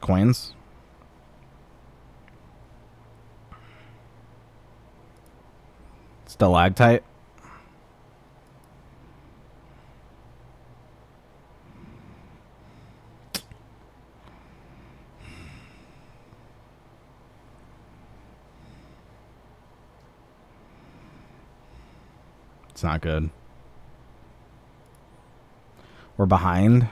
coins. Stalactite. It's not good. We're behind.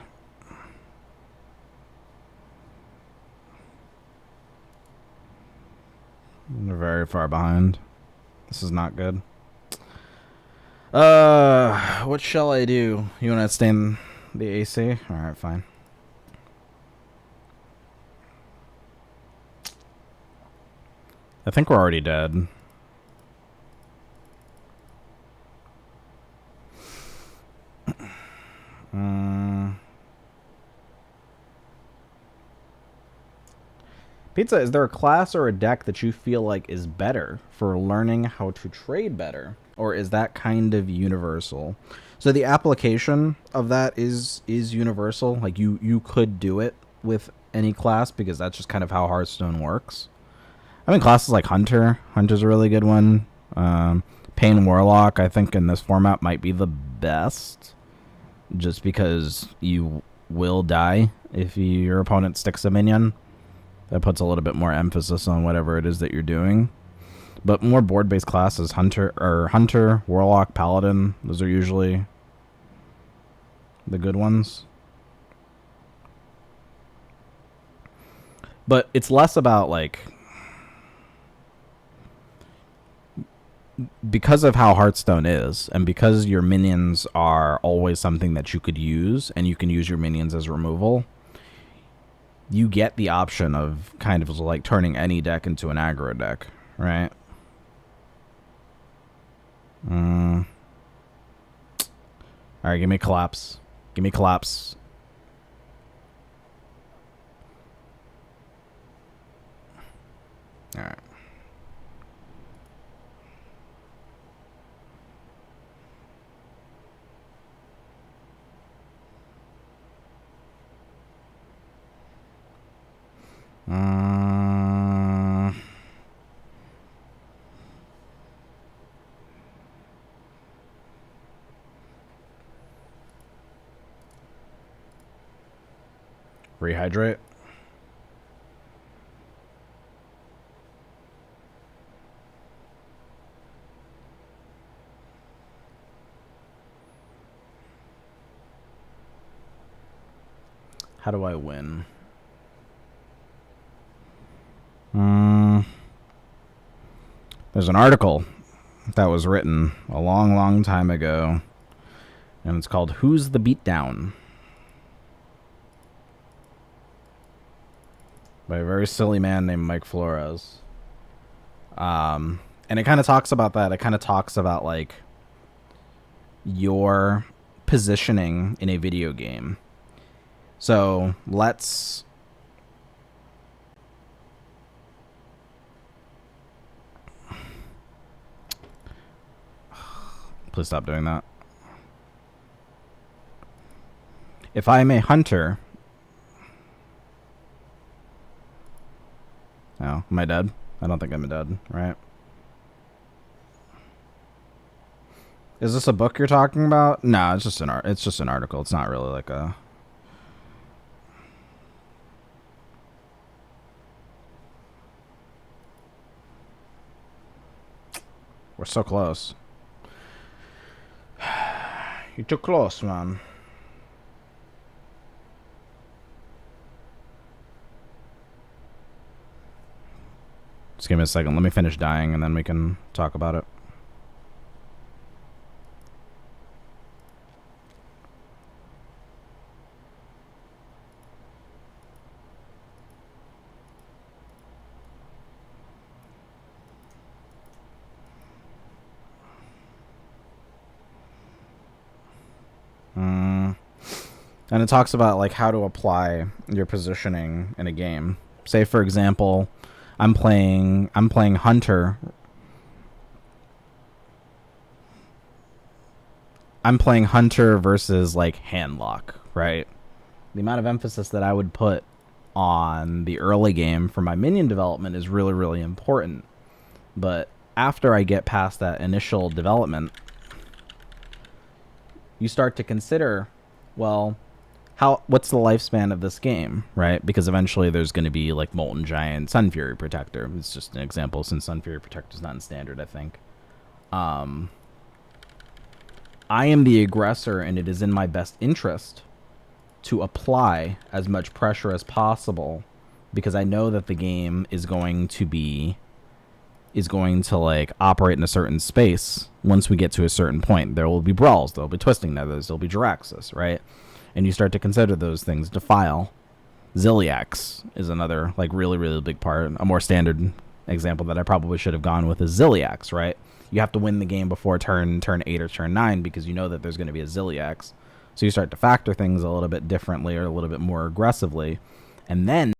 We're very far behind. This is not good. What shall I do? You want to stay in the AC? Alright, fine. I think we're already dead. Pizza, is there a class or a deck that you feel like is better for learning how to trade better? Or is that kind of universal? So the application of that is universal. Like you could do it with any class because that's just kind of how Hearthstone works. I mean, classes like Hunter. Hunter's a really good one. Pain Warlock, I think in this format might be the best. Just because you will die if your opponent sticks a minion. That puts a little bit more emphasis on whatever it is that you're doing. But more board-based classes, Hunter, Warlock, Paladin, those are usually the good ones. But it's less about, like, because of how Hearthstone is, and because your minions are always something that you could use, and you can use your minions as removal, you get the option of kind of like turning any deck into an aggro deck, right? Alright, give me collapse. Give me collapse. Alright. Rehydrate. How do I win? There's an article that was written a long, long time ago, and it's called Who's the Beatdown? By a very silly man named Mike Flores. And it kind of talks about that. It kind of talks about, like, your positioning in a video game. So, let's... Please stop doing that. If I'm a hunter... Oh, am I dead? I don't think I'm dead, right? Is this a book you're talking about? No, it's just an article. It's not really like a... We're so close. You're too close, man. Just give me a second. Let me finish dying, and then we can talk about it. And it talks about, like, how to apply your positioning in a game. Say, for example, I'm playing Hunter. I'm playing Hunter versus, like, Handlock, right? The amount of emphasis that I would put on the early game for my minion development is really, really important. But after I get past that initial development, you start to consider, well, what's the lifespan of this game, right? Because eventually there's going to be like Molten Giant, Sun Fury Protector. It's just an example since Sun Fury Protector is not in standard, I think. I am the aggressor, and it is in my best interest to apply as much pressure as possible, because I know that the game is going to like operate in a certain space. Once we get to a certain point, there will be brawls, there will be twisting nethers, there will be Jiraxis, right? And you start to consider those things. Defile, Ziliax is another like really, really big part. A more standard example that I probably should have gone with is Ziliax, right? You have to win the game before turn 8 or turn 9 because you know that there's going to be a Ziliax. So you start to factor things a little bit differently or a little bit more aggressively. And then